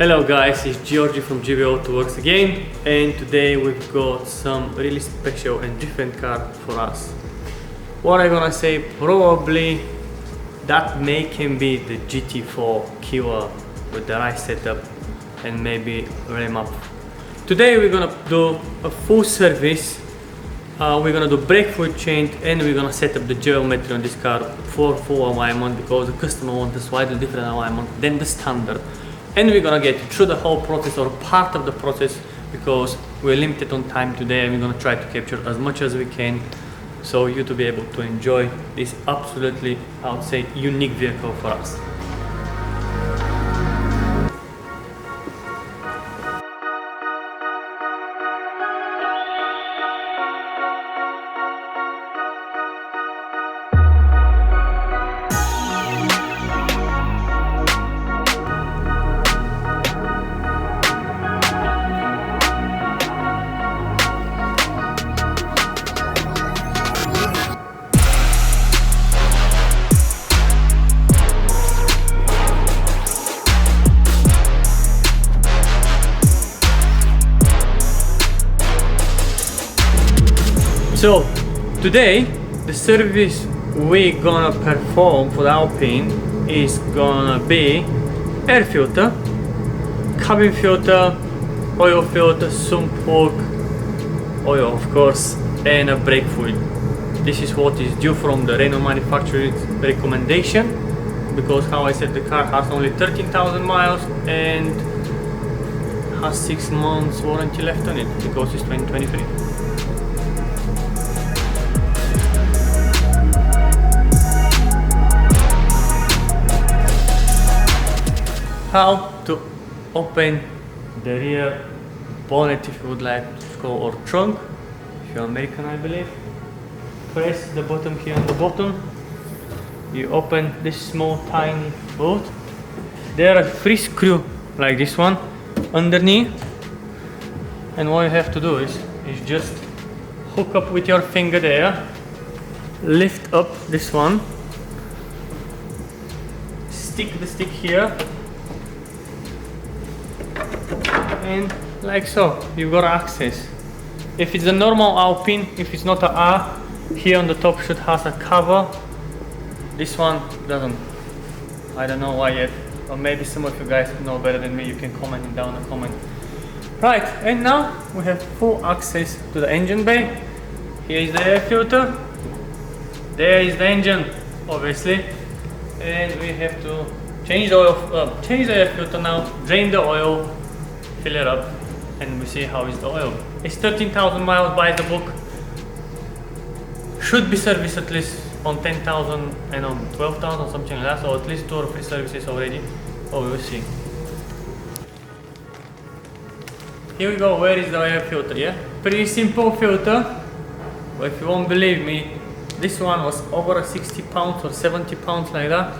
Hello guys, it's Georgie from GB Autoworks again, and today we've got some really special and different car for us. What I'm gonna say, probably that can be the GT4 killer with the right setup and maybe rim up. Today we're gonna do a full service. We're gonna do brake fluid change and we're gonna set up the geometry on this car for full alignment because the customer wants a slightly different alignment than the standard. And we're gonna get through the whole process or part of the process because we're limited on time today, and we're gonna try to capture as much as we can so you to be able to enjoy this absolutely, I would say, unique vehicle for us. So today the service we're gonna perform for the Alpine is gonna be air filter, cabin filter, oil filter, sump plug, oil of course, and a brake fluid. This is what is due from the Renault manufacturer's recommendation, because how I said, the car has only 13,000 miles and has 6 months warranty left on it because it's 2023. How to open the rear bonnet, if you would like to call, or trunk, if you're American I believe. Press the bottom key on the bottom, you open this small tiny bolt. There are 3 screws like this one underneath, and what you have to do is just hook up with your finger there, lift up this one, stick the stick here, and like so, you've got access. If it's a normal Alpine, if it's not a R, here on the top should have a cover. This one doesn't. I don't know why yet, or maybe some of you guys know better than me. You can comment down in the comment. Right, and now we have full access to the engine bay. Here is the air filter. There is the engine, obviously, and we have to change the oil, change the air filter now, drain the oil, fill it up, and we see how is the oil. It's 13,000 miles by the book. Should be serviced at least on 10,000 and on 12,000, something like that, so at least 2 or 3 services already. Oh, we will see. Here we go. Where is the air filter? Yeah, pretty simple filter, but if you won't believe me, this one was over 60 pounds or 70 pounds like that.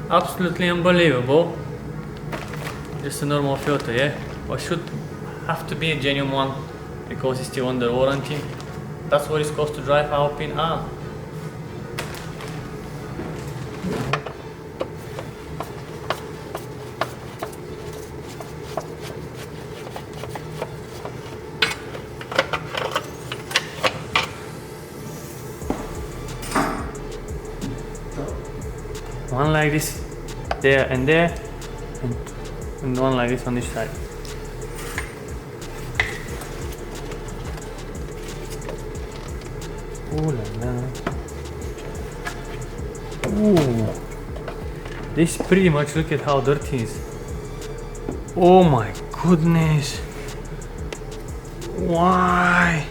Absolutely unbelievable. Just a normal filter, yeah, or should have to be a genuine one because it's still under warranty. That's what it's cost to drive Alpine R. One like this there, and one like this on this side. Ooh la la. Ooh. This pretty much, look at how dirty it is. Oh my goodness. Why?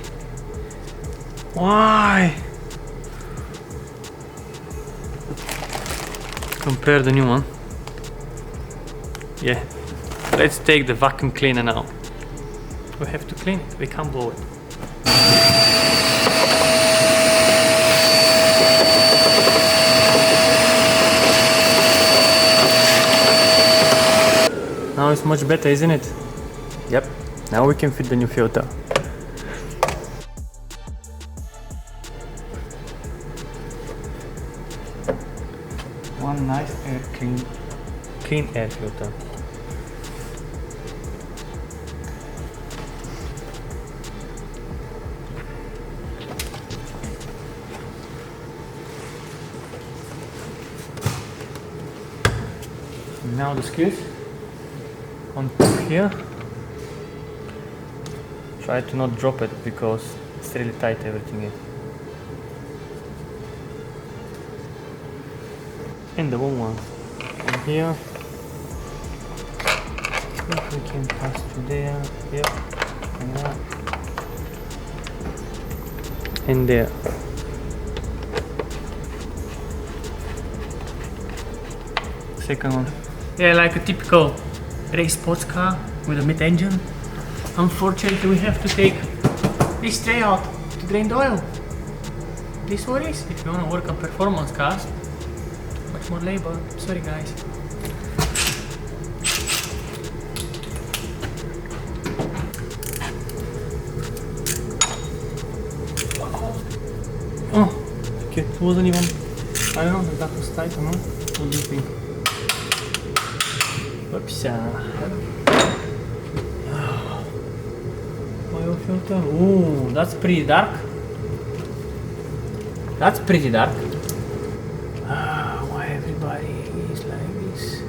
Why? Compare the new one. Yeah. Let's take the vacuum cleaner now. We have to clean it, we can't blow it. Now it's much better, isn't it? Yep. Now we can fit the new filter. One nice clean air filter. Now the screws on top here. Try to not drop it because it's really tight, everything here. And the one on here. If we can pass through there, yep, and that. And there. Second one. Yeah, like a typical race sports car with a mid-engine. Unfortunately, we have to take this tray out to drain the oil. This what is, if you want to work on performance cars, much more labor. Sorry guys. Oh, okay, it wasn't even, I don't know if that was tight or not. What do you think? Oops. Oil filter. Ooh, that's pretty dark. That's pretty dark. Why everybody is like this?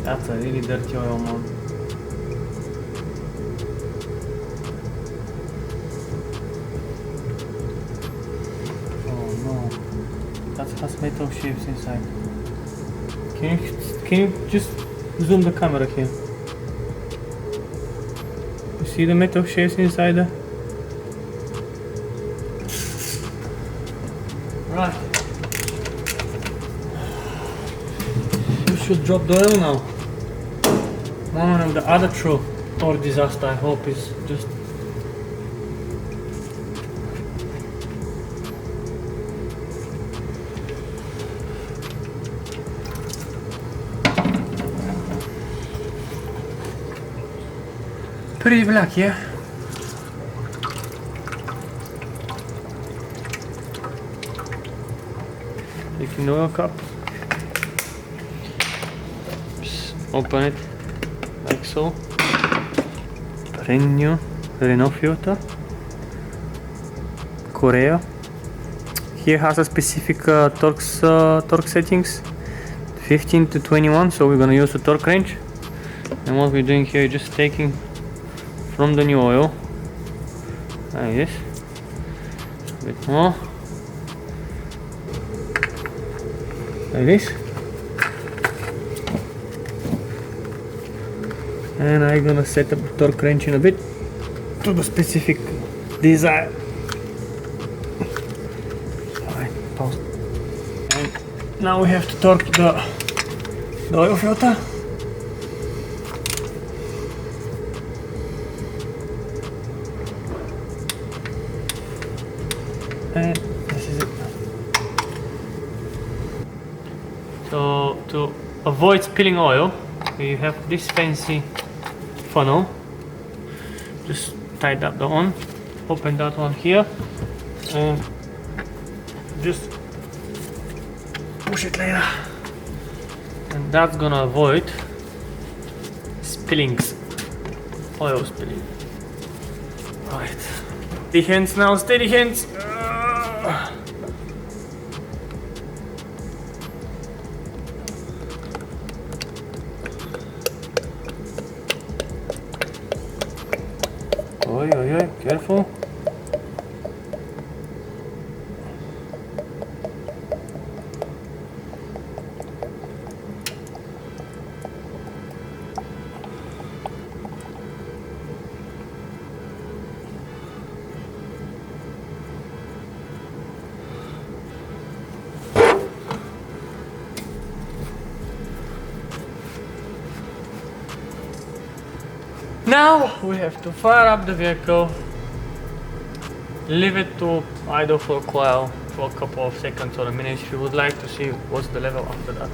That's a really dirty oil, man. That has metal shapes inside. Can you just zoom the camera here? You see the metal shapes inside there? Right. You should drop the oil now. One of the other true or disaster, I hope, is just pretty black, yeah? Taking the oil cup. Just open it like so. Brand new Renault filter. Korea. Here has a specific torque settings. 15 to 21, so we're gonna use the torque range. And what we're doing here is just taking from the new oil, like this, a bit more, like this, and I'm gonna set up the torque wrench in a bit to the specific design. Alright, pause. And now we have to torque the oil filter. And this is it. So to avoid spilling oil, we have this fancy funnel. Just tied up the one, open that one here, and just push it later. And that's gonna avoid spillings, oil spilling. Right. Steady hands now, steady hands. Oi, oi, oi, careful. Now we have to fire up the vehicle, leave it to idle for a while, for a couple of seconds or a minute if you would like to see what's the level after that.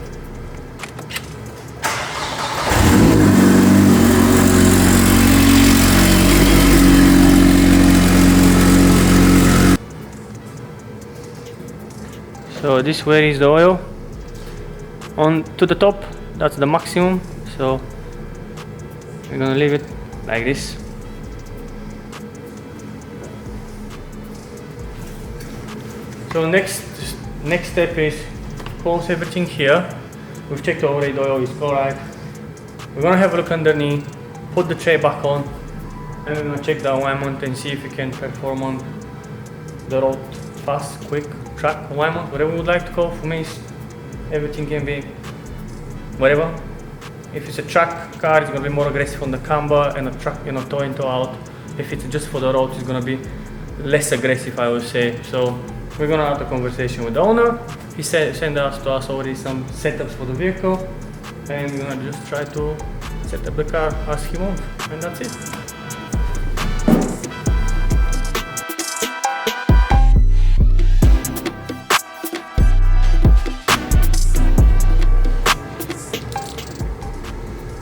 So this way is the oil. On to the top, that's the maximum, so we're gonna leave it like this. So next step is close everything here. We've checked already the oil is alright. We're gonna have a look underneath, put the tray back on, and we're gonna check the alignment and see if we can perform on the road fast, quick, track alignment, whatever we would like to call. For me, everything can be whatever. If it's a track car, it's gonna be more aggressive on the camber and a truck, toe in, toe out. If it's just for the road, it's gonna be less aggressive, I would say. So we're gonna have a conversation with the owner. He sent us already some setups for the vehicle, and we're gonna just try to set up the car as he wants, and that's it.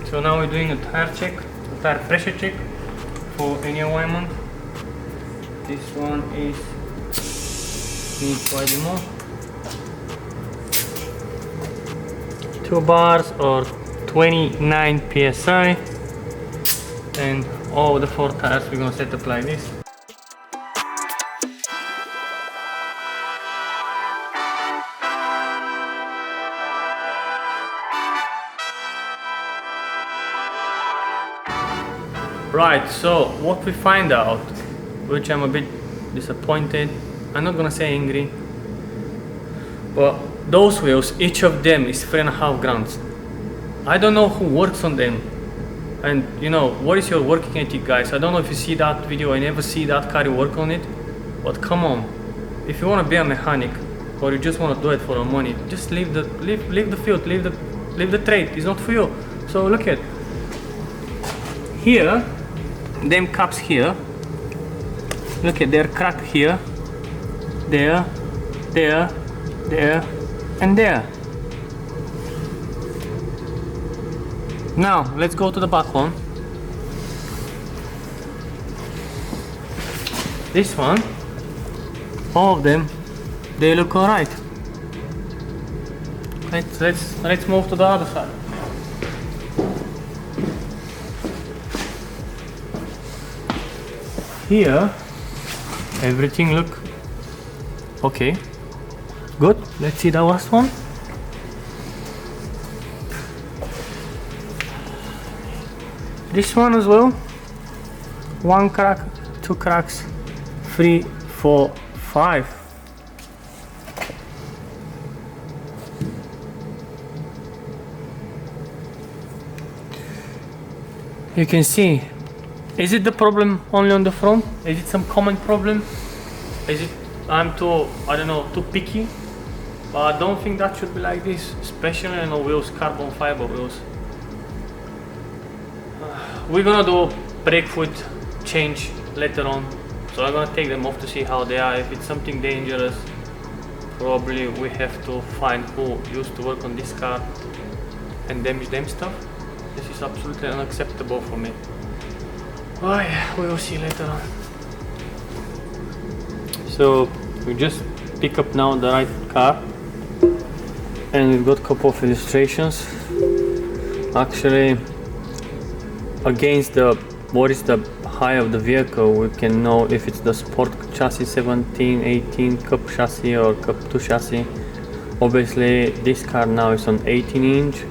So now we're doing a tire check, a tire pressure check for any alignment. This one needs quite a more. 2 bars or 29 psi, and all the 4 tires we're gonna set up like this. Right, so what we find out, which I'm a bit disappointed, I'm not gonna say angry, but those wheels, each of them is 3.5 grand. I don't know who works on them, and what is your working ethic, guys? I don't know if you see that video. I never see that car you work on it, but come on, if you want to be a mechanic or you just want to do it for the money, just leave the field, leave the trade. It's not for you. So look at here, them caps here. Look at, they're cracked here, there, and there. Now let's go to the back one. This one, all of them, they look alright. Let's move to the other side. Here, everything look okay. Good. Let's see the last one. This one as well. 1 crack, 2 cracks, 3, 4, 5. You can see. Is it the problem only on the front? Is it some common problem? Is it I'm too, I don't know, too picky? But I don't think that should be like this, especially on wheels, carbon fiber wheels. We're gonna do brake foot change later on, so I'm gonna take them off to see how they are. If it's something dangerous, probably we have to find who used to work on this car and damage them stuff. This is absolutely unacceptable for me. Oh yeah, we will see later on. So we just pick up now the right car, and we've got a couple of illustrations. Actually, against what is the height of the vehicle, we can know if it's the sport chassis 17, 18, cup chassis or cup 2 chassis. Obviously this car now is on 18 inch,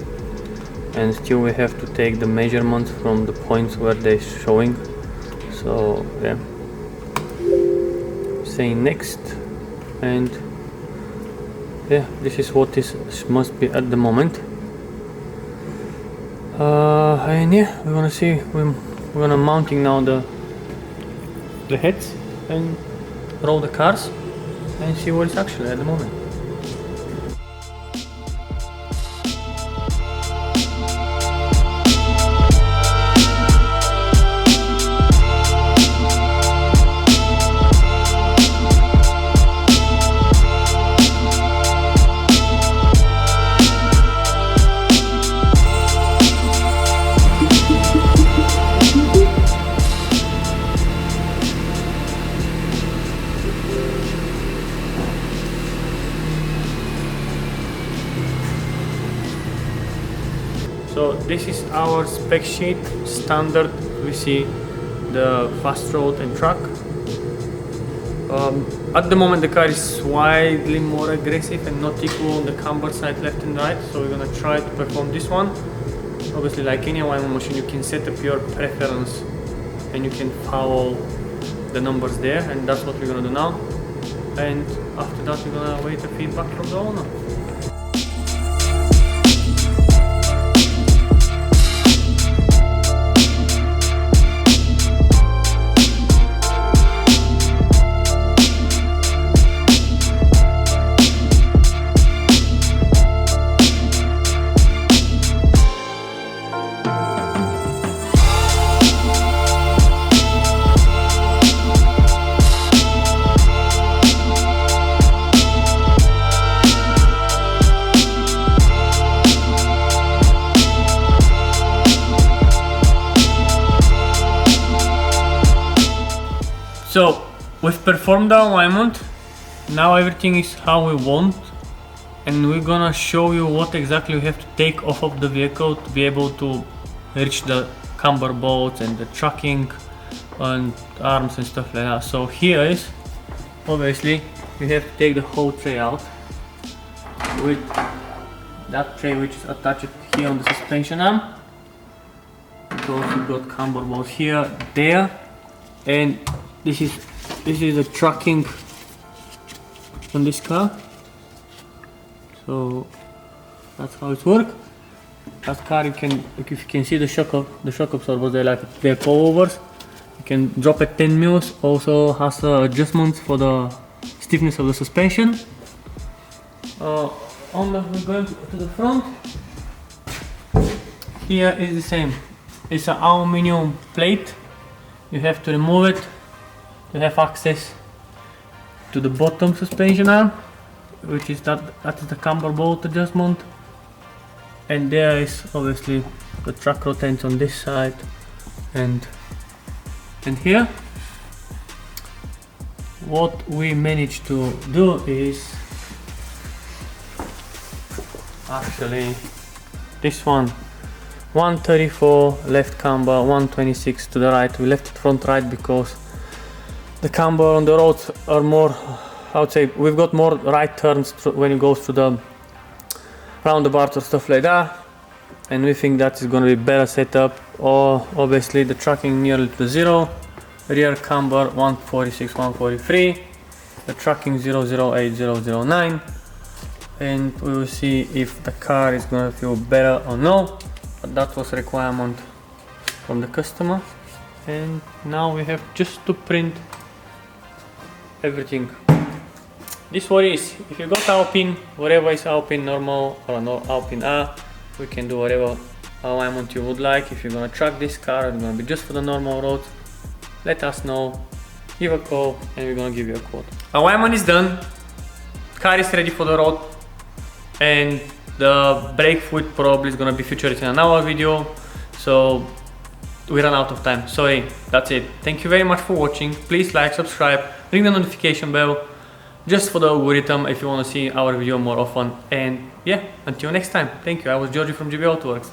and still we have to take the measurements from the points where they're showing. So yeah, saying next, and yeah, this is what this must be at the moment. And yeah, we're gonna see, we're gonna mounting now the heads and roll the cars and see what it's actually at the moment. So this is our spec sheet, standard we see the fast road and truck. At the moment the car is slightly more aggressive and not equal on the camber side left and right, so we're gonna try to perform this one. Obviously, like any alignment machine, you can set up your preference and you can follow the numbers there, and that's what we're gonna do now. And after that we're gonna wait the feedback from the owner. So we've performed the alignment, now everything is how we want, and we're gonna show you what exactly we have to take off of the vehicle to be able to reach the camber bolts and the tracking and arms and stuff like that. So here is, obviously, you have to take the whole tray out with that tray which is attached here on the suspension arm, because you've got camber bolts here, there, and this is the tracking on this car. So that's how it works. That car, you can, if you can see the shock absorbers, they're coilovers. You can drop at 10 mils. Also has adjustments for the stiffness of the suspension. We're going to the front. Here is the same. It's an aluminum plate. You have to remove it. You have access to the bottom suspension arm, which is that is the camber bolt adjustment, and there is obviously the track rotates on this side and here. What we managed to do is actually this one, 134 left camber, 126 to the right. We left it front right because the camber on the roads are more, I would say, we've got more right turns when you go through the roundabouts or stuff like that, and we think that is going to be better setup. Or obviously the tracking nearly to zero, rear camber 146, 143, the tracking 008, 009, and we will see if the car is going to feel better or no. But that was a requirement from the customer, and now we have just to print everything. This what is, if you got Alpine, whatever is Alpine normal or no Alpine R, we can do whatever alignment you would like. If you're gonna track this car, it's gonna be just for the normal roads, let us know, give a call, and we're gonna give you a quote. Alignment is done, car is ready for the road, and the brake fluid probably is gonna be featured in another video, so we ran out of time. Sorry, that's it. Thank you very much for watching. Please like, subscribe, ring the notification bell just for the algorithm if you want to see our video more often. And yeah, until next time, thank you. I was Georgie from GB Autoworks.